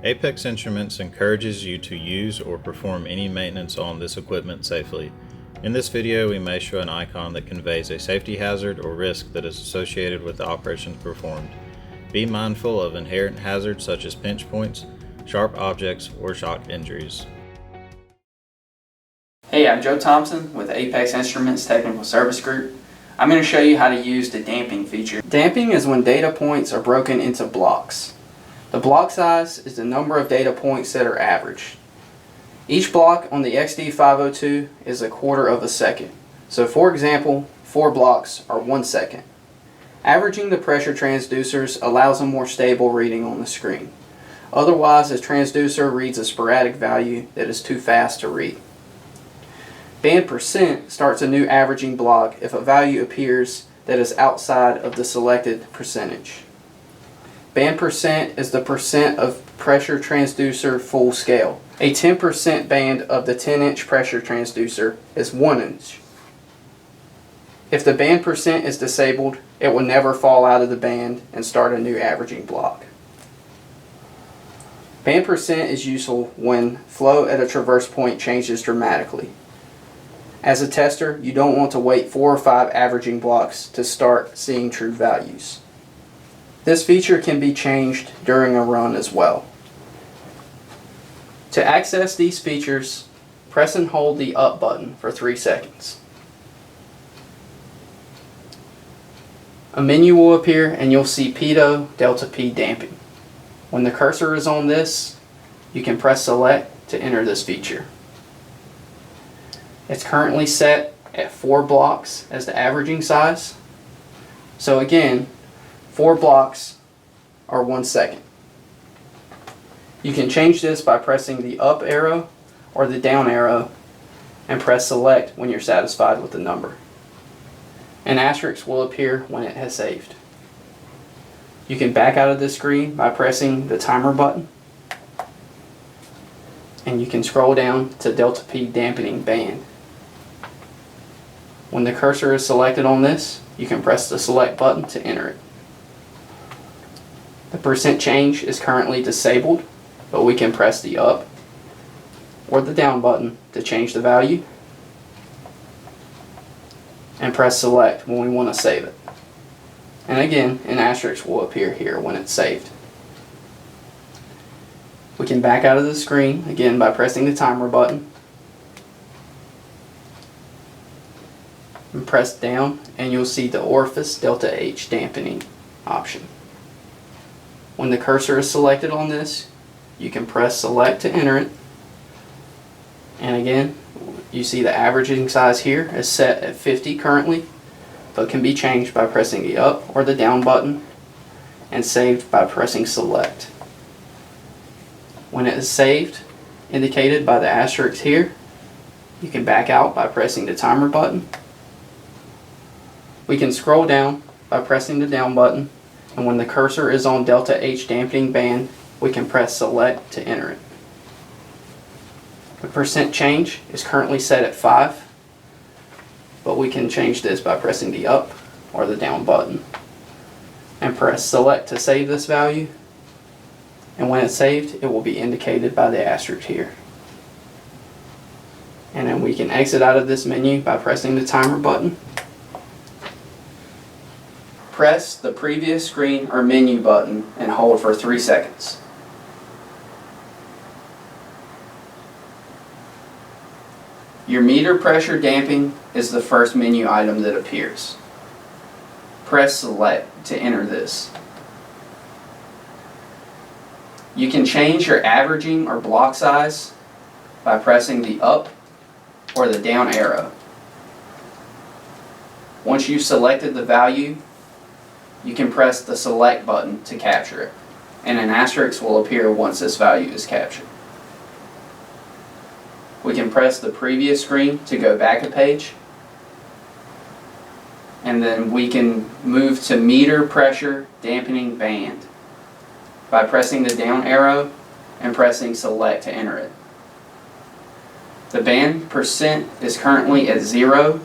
Apex Instruments encourages you to use or perform any maintenance on this equipment safely. In this video, we may show an icon that conveys a safety hazard or risk that is associated with the operation performed. Be mindful of inherent hazards such as pinch points, sharp objects, or shock injuries. Hey, I'm Joe Thompson with Apex Instruments Technical Service Group. I'm going to show you how to use the damping feature. Damping is when data points are broken into blocks. The block size is the number of data points that are averaged. Each block on the XD502 is 1/4 of a second. So for example, 4 blocks are 1 second. Averaging the pressure transducers allows a more stable reading on the screen. Otherwise, a transducer reads a sporadic value that is too fast to read. Band percent starts a new averaging block if a value appears that is outside of the selected percentage. Band percent is the percent of pressure transducer full scale. A 10% band of the 10-inch pressure transducer is 1 inch. If the band percent is disabled, it will never fall out of the band and start a new averaging block. Band percent is useful when flow at a traverse point changes dramatically. As a tester, you don't want to wait 4 or 5 averaging blocks to start seeing true values. This feature can be changed during a run as well. To access these features, press and hold the up button for 3 seconds. A menu will appear and you'll see pitot delta P damping. When the cursor is on this, you can press select to enter this feature. It's currently set at 4 blocks as the averaging size. So again, 4 blocks are 1 second. You can change this by pressing the up arrow or the down arrow and press select when you're satisfied with the number. An asterisk will appear when it has saved. You can back out of this screen by pressing the timer button, and you can scroll down to delta P dampening band. When the cursor is selected on this, you can press the select button to enter it. The percent change is currently disabled, but we can press the up or the down button to change the value, and press select when we want to save it. And again, an asterisk will appear here when it's saved. We can back out of the screen again by pressing the timer button and press down, and you'll see the orifice delta H dampening option. When the cursor is selected on this, you can press select to enter it, and again you see the averaging size here is set at 50 currently, but can be changed by pressing the up or the down button, and saved by pressing select. When it is saved, indicated by the asterisk here, you can back out by pressing the timer button. We can scroll down by pressing the down button, and when the cursor is on delta H dampening band, we can press select to enter it. The percent change is currently set at 5, but we can change this by pressing the up or the down button and press select to save this value, and when it's saved it will be indicated by the asterisk here. And then we can exit out of this menu by pressing the timer button. Press the previous screen or menu button and hold for 3 seconds. Your meter pressure damping is the first menu item that appears. Press select to enter this. You can change your averaging or block size by pressing the up or the down arrow. Once you've selected the value, you can press the select button to capture it, and an asterisk will appear once this value is captured. We can press the previous screen to go back a page, and then we can move to meter pressure dampening band by pressing the down arrow and pressing select to enter it. The band percent is currently at 0,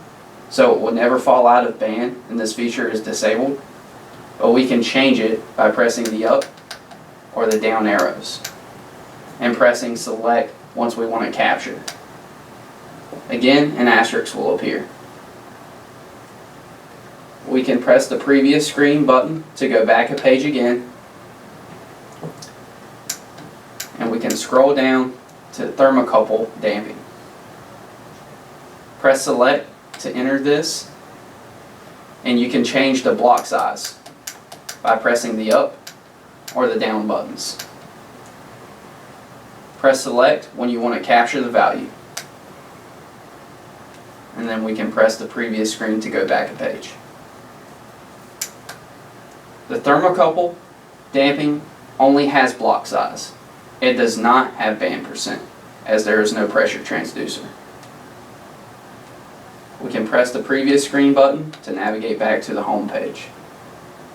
so it will never fall out of band, and this feature is disabled. But we can change it by pressing the up or the down arrows. and pressing select once we want to capture. Again, an asterisk will appear. We can press the previous screen button to go back a page again, and we can scroll down to thermocouple damping. Press select to enter this, and you can change the block size by pressing the up or the down buttons. Press select when you want to capture the value, and then we can press the previous screen to go back a page. The thermocouple damping only has block size. It does not have band percent, as there is no pressure transducer. We can press the previous screen button to navigate back to the home page.